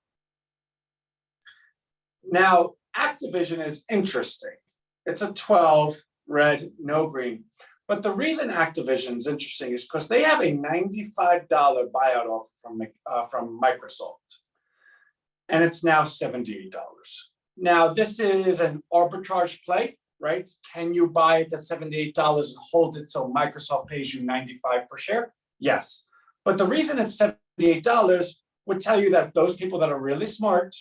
Now, Activision is interesting. It's a 12, red, no green. But the reason Activision is interesting is because they have a $95 buyout offer from Microsoft. And it's now $78. Now, this is an arbitrage play, right? Can you buy it at $78 and hold it so Microsoft pays you $95 per share? Yes. But the reason it's $78 would tell you that those people that are really smart,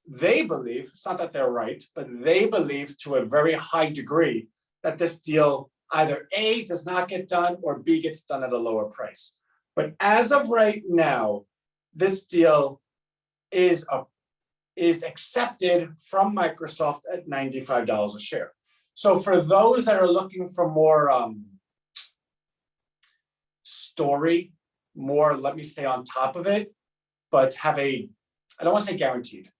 they believe, it's not that they're right, but they believe to a very high degree that this deal either A, does not get done, or B, gets done at a lower price. But as of right now, this deal is accepted from Microsoft at $95 a share. So for those that are looking for more story, more let me stay on top of it, but have I don't want to say guaranteed.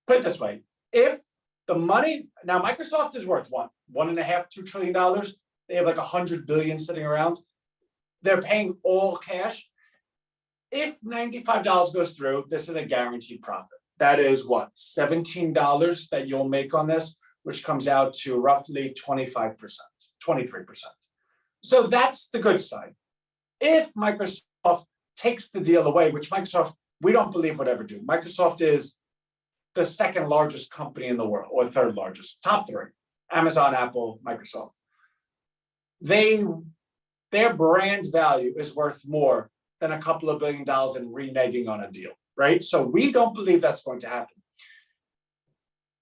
Put it this way, if the money, now Microsoft is worth what? $1.5, $2 trillion. They have like 100 billion sitting around. They're paying all cash. If $95 goes through, this is a guaranteed profit. That is what, $17 that you'll make on this, which comes out to roughly 25%, 23%. So that's the good side. If Microsoft takes the deal away, which Microsoft, we don't believe would ever do. Microsoft is the second largest company in the world, or third largest, top three: Amazon, Apple, Microsoft. Their brand value is worth more than a couple of $1 billion in reneging on a deal, right? So we don't believe that's going to happen.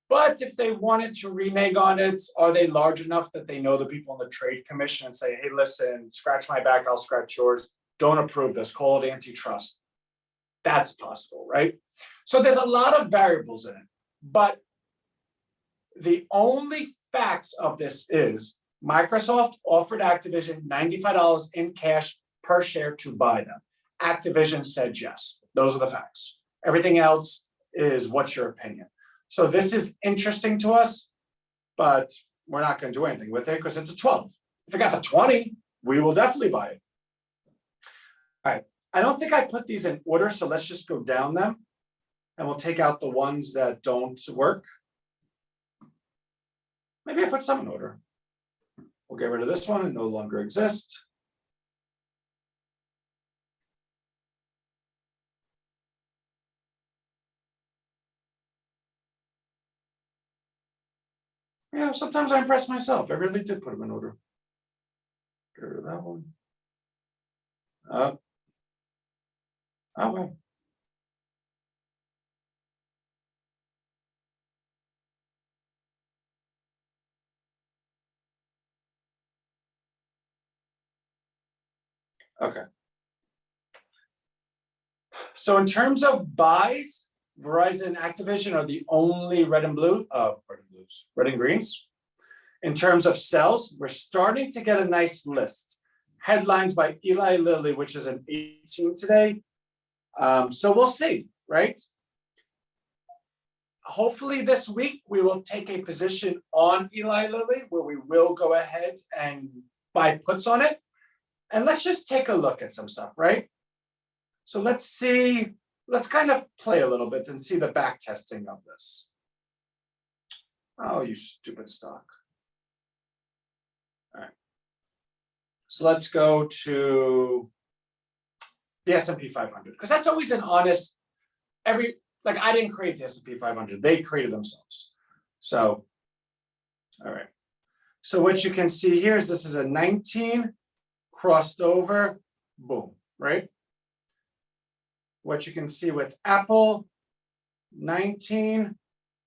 But if they wanted to renege on it, are they large enough that they know the people in the Trade Commission and say, hey, listen, scratch my back, I'll scratch yours. Don't approve this, call it antitrust. That's possible, right? So there's a lot of variables in it. But the only facts of this is Microsoft offered Activision $95 in cash per share to buy them. Activision said yes. Those are the facts. Everything else is what's your opinion. So this is interesting to us, but we're not going to do anything with it because it's a 12. If it got to 20, we will definitely buy it. All right. I don't think I put these in order, so let's just go down them and we'll take out the ones that don't work. Maybe I put some in order. We'll get rid of this one. It no longer exists. Yeah, sometimes I impress myself. I really did put them in order. Get rid of that one. Oh, well. Okay. So in terms of buys, Verizon and Activision are the only red and greens. In terms of sells, we're starting to get a nice list. Headlines by Eli Lilly, which is an 18 today. So we'll see, right? Hopefully this week we will take a position on Eli Lilly where we will go ahead and buy puts on it. And let's just take a look at some stuff, right? So let's see, let's kind of play a little bit and see the back testing of this. Oh, you stupid stock. All right. So let's go to the S&P 500, because that's always an honest, like I didn't create the S&P 500, they created themselves. So, all right. So what you can see here is this is a 19, crossed over, boom, right? What you can see with Apple, 19,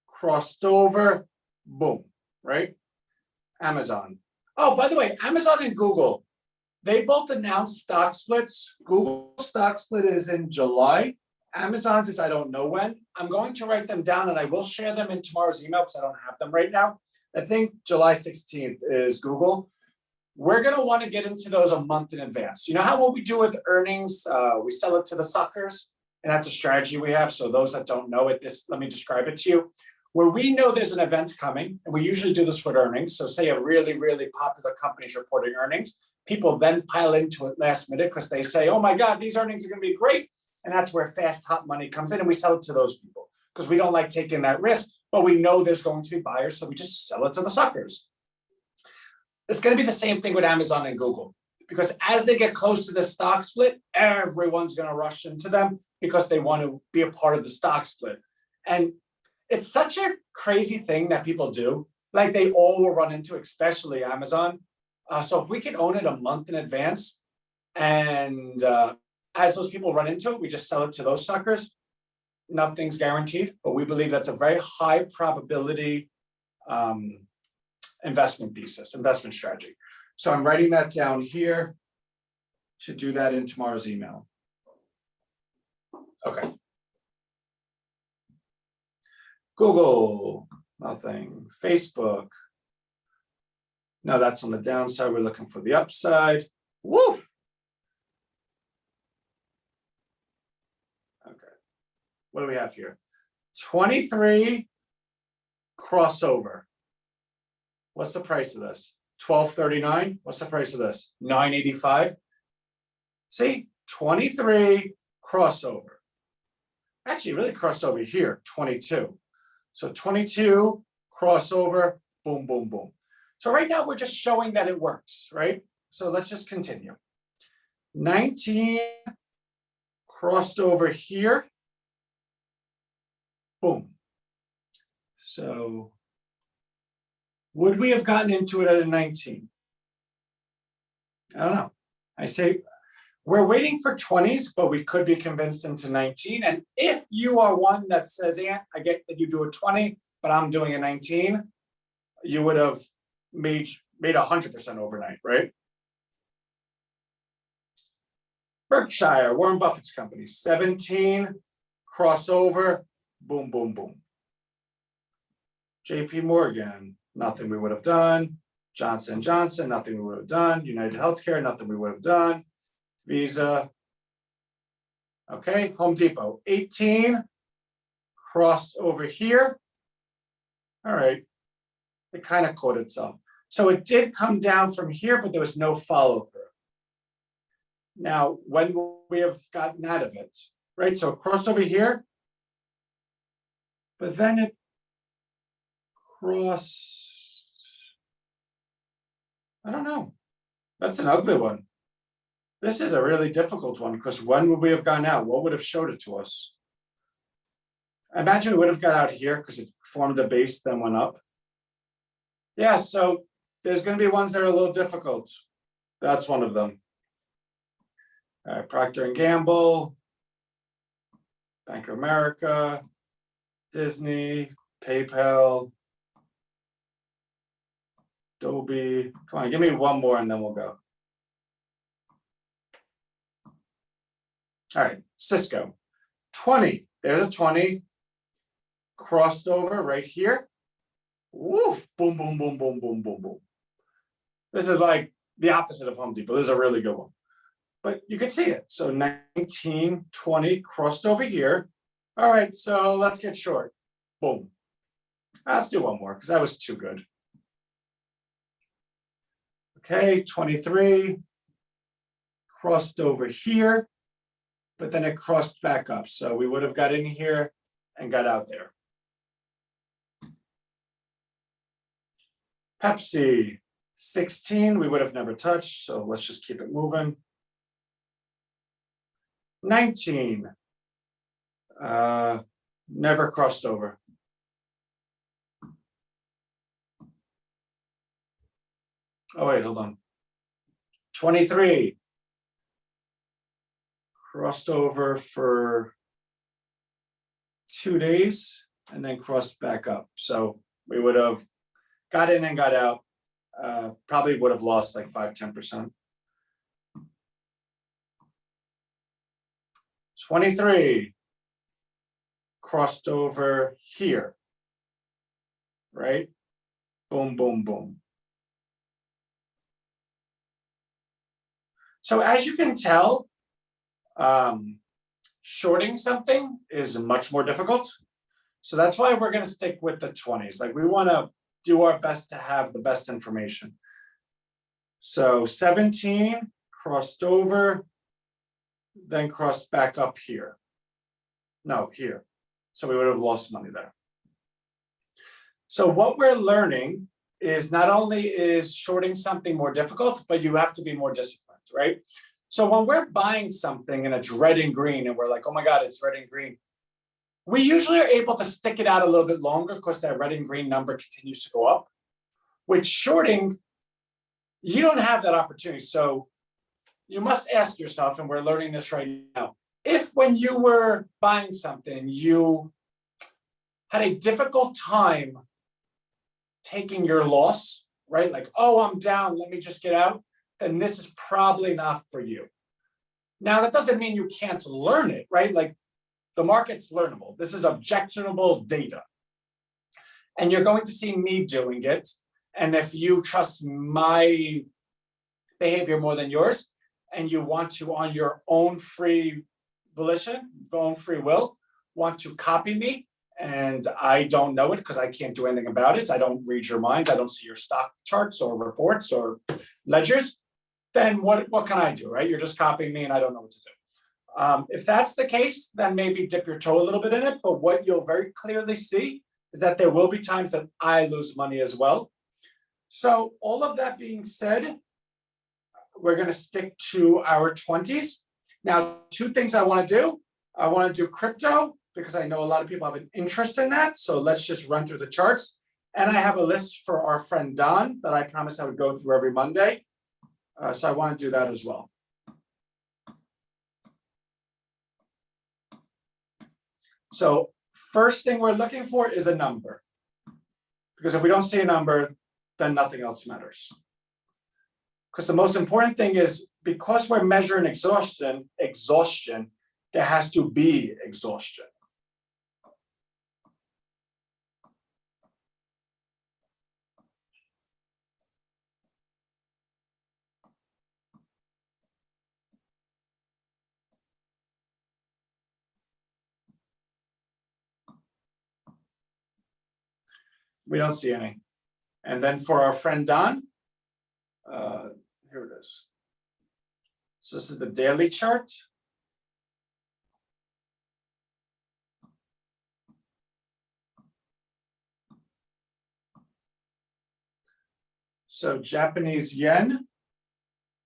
crossed over, boom, right? Amazon. Oh, by the way, Amazon and Google, they both announced stock splits. Google's stock split is in July. Amazon's is I don't know when. I'm going to write them down and I will share them in tomorrow's email because I don't have them right now. I think July 16th is Google. We're going to want to get into those a month in advance. You know how what we do with earnings, we sell it to the suckers, and that's a strategy we have. So those that don't know it, let me describe it to you. Where we know there's an event coming, and we usually do this with earnings. So say a really, really popular company is reporting earnings, people then pile into it last minute because they say, oh my God, these earnings are going to be great. And that's where fast, hot money comes in, and we sell it to those people because we don't like taking that risk, but we know there's going to be buyers, so we just sell it to the suckers. It's going to be the same thing with Amazon and Google, because as they get close to the stock split, everyone's going to rush into them because they want to be a part of the stock split. And it's such a crazy thing that people do. Like they all will run into, especially Amazon. So if we can own it a month in advance, and as those people run into it, we just sell it to those suckers. Nothing's guaranteed, but we believe that's a very high probability investment thesis, investment strategy. So I'm writing that down here to do that in tomorrow's email. Okay. Google, nothing. Facebook. No, that's on the downside. We're looking for the upside. Woof. Okay. What do we have here? 23 crossover. What's the price of this? 12.39. What's the price of this? 9.85. See, 23 crossover. Actually, really crossed over here, 22. So 22 crossover, boom, boom, boom. So right now we're just showing that it works, right? So let's just continue. 19 crossed over here, boom. So would we have gotten into it at a 19? I don't know. I say we're waiting for 20s, but we could be convinced into 19. And if you are one that says, yeah, I get that you do a 20, but I'm doing a 19, you would have made 100% overnight, right? Berkshire, Warren Buffett's company, 17, crossover, boom, boom, boom. JP Morgan, nothing we would have done. Johnson & Johnson, nothing we would have done. United Healthcare, nothing we would have done. Visa. Okay, Home Depot, 18, crossed over here. All right, it kind of caught itself. So it did come down from here, but there was no follow through. Now, when will we have gotten out of it? Right, so it crossed over here, but then it crossed, I don't know. That's an ugly one. This is a really difficult one because when would we have gone out? What would have showed it to us? I imagine we would have got out here because it formed a base, then went up. Yeah, so there's going to be ones that are a little difficult. That's one of them. All right, Procter & Gamble, Bank of America, Disney, PayPal, Adobe. Come on, give me one more and then we'll go. All right, Cisco, 20. There's a 20. Crossed over right here. Woof, boom, boom, boom, boom, boom, boom, boom. This is like the opposite of Home Depot. This is a really good one. But you can see it. So 19, 20 crossed over here. All right, so let's get short. Boom. Let's do one more because that was too good. Okay, 23 crossed over here, but then it crossed back up. So we would have got in here and got out there. Pepsi, 16, we would have never touched. So let's just keep it moving. 19, never crossed over. Oh, wait, hold on. 23, crossed over for 2 days and then crossed back up. So we would have got in and got out, probably would have lost like 5–10%. 23 crossed over here, right? Boom, boom, boom. So as you can tell, shorting something is much more difficult. So that's why we're going to stick with the 20s. Like we want to do our best to have the best information. So 17 crossed over, then crossed back up here. No, here. So we would have lost money there. So what we're learning is not only is shorting something more difficult, but you have to be more disciplined, right? So when we're buying something and it's red and green and we're like, oh my God, it's red and green, we usually are able to stick it out a little bit longer because that red and green number continues to go up. With shorting, you don't have that opportunity. So you must ask yourself, and we're learning this right now, if when you were buying something, you had a difficult time taking your loss, right? Like, oh, I'm down, let me just get out, then this is probably not for you. Now, that doesn't mean you can't learn it, right? Like the market's learnable. This is objectionable data. And you're going to see me doing it. And if you trust my behavior more than yours, and you want to, on your own free volition, own free will, want to copy me and I don't know it because I can't do anything about it, I don't read your mind, I don't see your stock charts or reports or ledgers, then what can I do, right? You're just copying me and I don't know what to do. If that's the case, then maybe dip your toe a little bit in it. But what you'll very clearly see is that there will be times that I lose money as well. So all of that being said, we're going to stick to our 20s. Now, two things I want to do. I want to do crypto because I know a lot of people have an interest in that. So let's just run through the charts. And I have a list for our friend Don that I promised I would go through every Monday. So I want to do that as well. So first thing we're looking for is a number. Because if we don't see a number, then nothing else matters. Because the most important thing is, because we're measuring exhaustion, there has to be exhaustion. We don't see any. And then for our friend Don, here it is. So this is the daily chart. So Japanese yen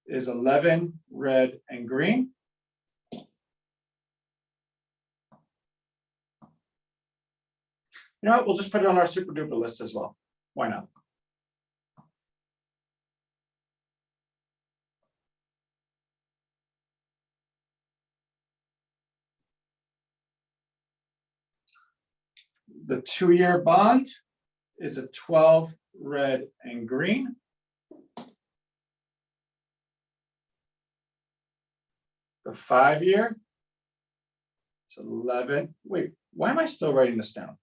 is 11, red and green. You know what, we'll just put it on our super duper list as well. Why not? The 2-year bond is a 12, red and green. The 5-year, it's 11. Wait, why am I still writing this down?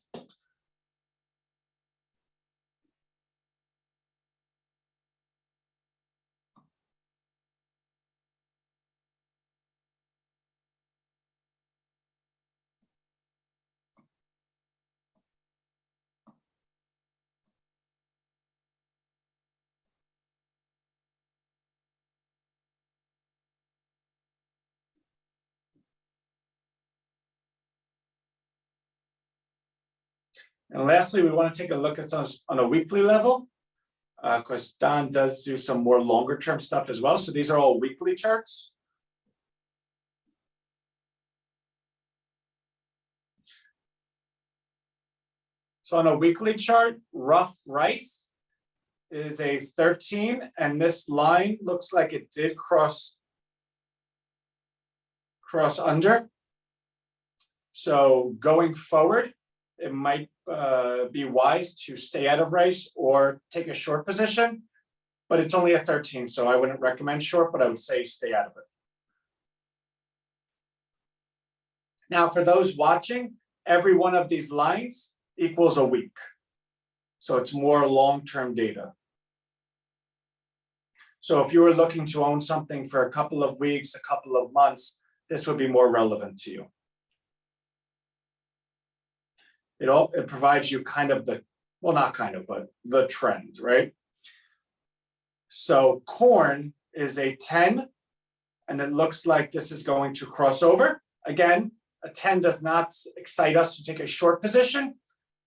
And lastly, we want to take a look at those on a weekly level, because Don does do some more longer term stuff as well. So these are all weekly charts. So on a weekly chart, rough rice is a 13, and this line looks like it did cross under. So going forward, it might be wise to stay out of rice or take a short position, but it's only a 13, so I wouldn't recommend short, but I would say stay out of it. Now, for those watching, every one of these lines equals a week. So it's more long-term data. So if you were looking to own something for a couple of weeks, a couple of months, this would be more relevant to you. It provides you kind of the, well, not kind of, but the trend, right? So corn is a 10, and it looks like this is going to cross over. Again, a 10 does not excite us to take a short position,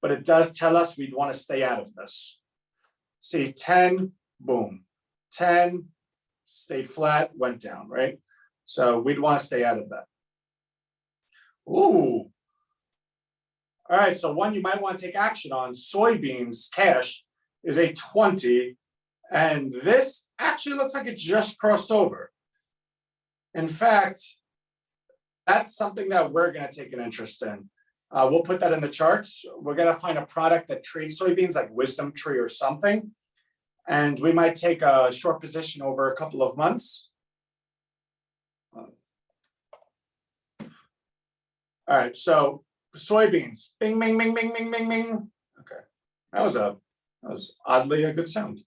but it does tell us we'd want to stay out of this. See, 10, boom. 10, stayed flat, went down, right? So we'd want to stay out of that. Ooh. All right, so one you might want to take action on, soybeans cash is a 20, and this actually looks like it just crossed over. In fact, that's something that we're going to take an interest in. We'll put that in the charts. We're going to find a product that trades soybeans like Wisdom Tree or something, and we might take a short position over a couple of months. All right, so soybeans, bing, bing, bing, bing, bing, bing, bing. Okay, that was oddly a good sound.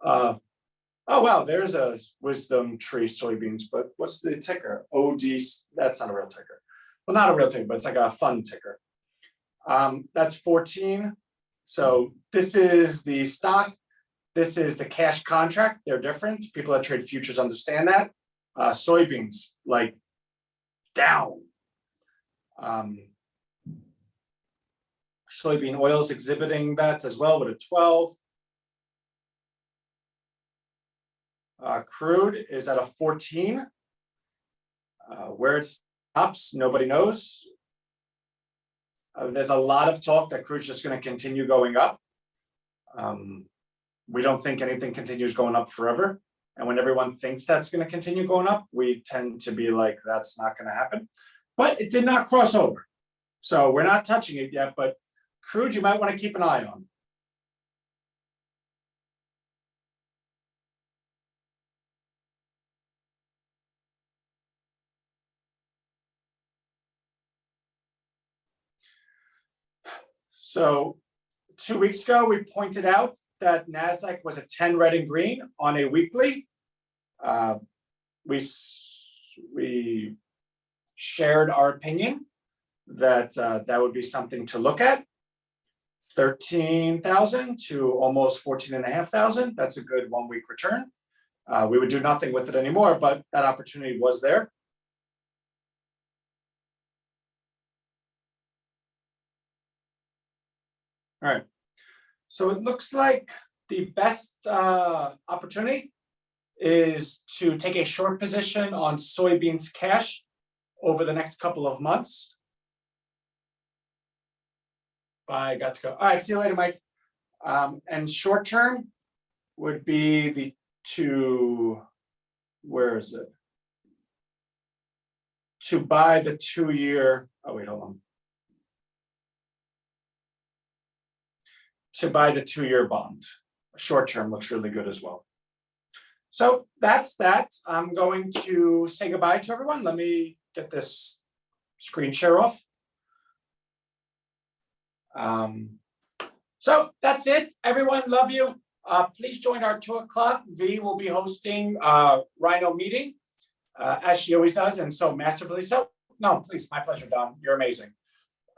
Oh wow, there's a Wisdom Tree soybeans, but what's the ticker? OD. That's not a real ticker. Well, not a real ticker, but it's like a fun ticker. That's 14. So this is the stock. This is the cash contract. They're different. People that trade futures understand that. Soybeans, like down. Soybean oil is exhibiting that as well with a 12. Crude is at a 14. Where it stops, nobody knows. There's a lot of talk that crude's just going to continue going up. We don't think anything continues going up forever. And when everyone thinks that's going to continue going up, we tend to be like, that's not going to happen. But it did not cross over. So we're not touching it yet, but crude, you might want to keep an eye on. So 2 weeks ago, we pointed out that Nasdaq was a 10 red and green on a weekly. We shared our opinion that that would be something to look at. 13,000 to almost 14,500. That's a good 1 week return. We would do nothing with it anymore, but that opportunity was there. All right. So it looks like the best opportunity is to take a short position on soybeans cash over the next couple of months. I got to go. All right, see you later, Mike. And short term would be the two, where is it? To buy the 2 year, oh wait, hold on. To buy the 2 year bond. Short term looks really good as well. So that's that. I'm going to say goodbye to everyone. Let me get this screen share off. So that's it. Everyone, love you. Please join our 2 o'clock. V will be hosting RHINO meeting, as she always does, and so masterfully so. No, please, my pleasure, Don. You're amazing.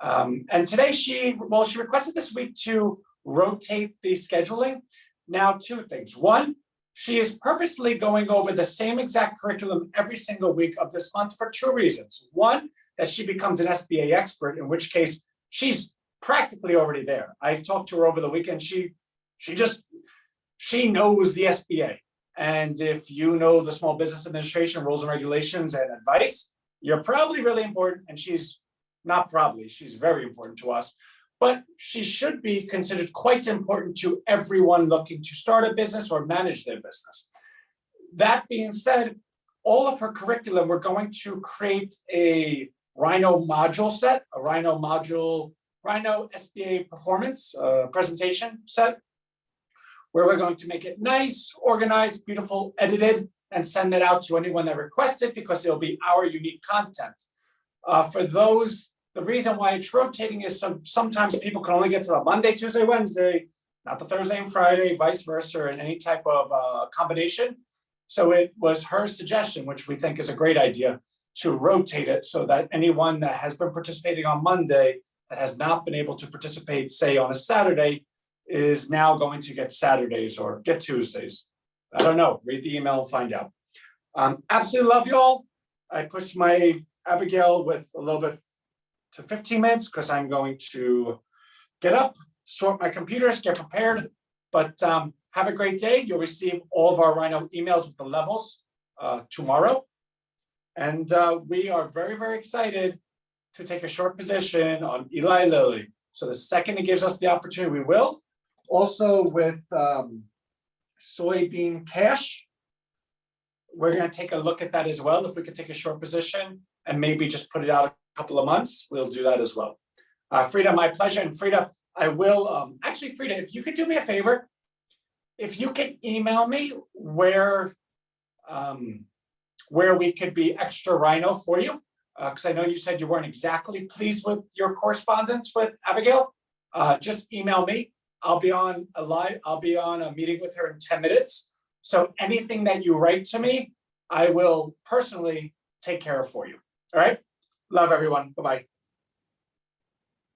And today she requested this week to rotate the scheduling. Now, 2 things. One, she is purposely going over the same exact curriculum every single week of this month for 2 reasons. One, that she becomes an SBA expert, in which case she's practically already there. I've talked to her over the weekend. She knows the SBA. And if you know the Small Business Administration rules and regulations and advice, you're probably really important. And she's not probably, she's very important to us. But she should be considered quite important to everyone looking to start a business or manage their business. That being said, all of her curriculum, we're going to create a RHINO module set, a RHINO SBA performance presentation set, where we're going to make it nice, organized, beautiful, edited, and send it out to anyone that requests it, because it'll be our unique content. For those, the reason why it's rotating is sometimes people can only get to the Monday, Tuesday, Wednesday, not the Thursday and Friday, vice versa, and any type of combination. So it was her suggestion, which we think is a great idea, to rotate it so that anyone that has been participating on Monday that has not been able to participate, say, on a Saturday, is now going to get Saturdays or get Tuesdays. I don't know. Read the email and find out. Absolutely love you all. I pushed my Abigail with a little bit to 15 minutes because I'm going to get up, sort my computers, get prepared. But have a great day. You'll receive all of our RHINO emails with the levels tomorrow. And we are very, very excited to take a short position on Eli Lilly. So the second it gives us the opportunity, we will. Also with soybean cash, we're going to take a look at that as well. If we could take a short position and maybe just put it out a couple of months, we'll do that as well. Frida, my pleasure. And Frida, I will, actually, Frida, if you could do me a favor, if you could email me where we could be extra RHINO for you, because I know you said you weren't exactly pleased with your correspondence with Abigail. Just email me. I'll be on a meeting with her in 10 minutes. So anything that you write to me, I will personally take care of for you. All right. Love everyone. Bye-bye.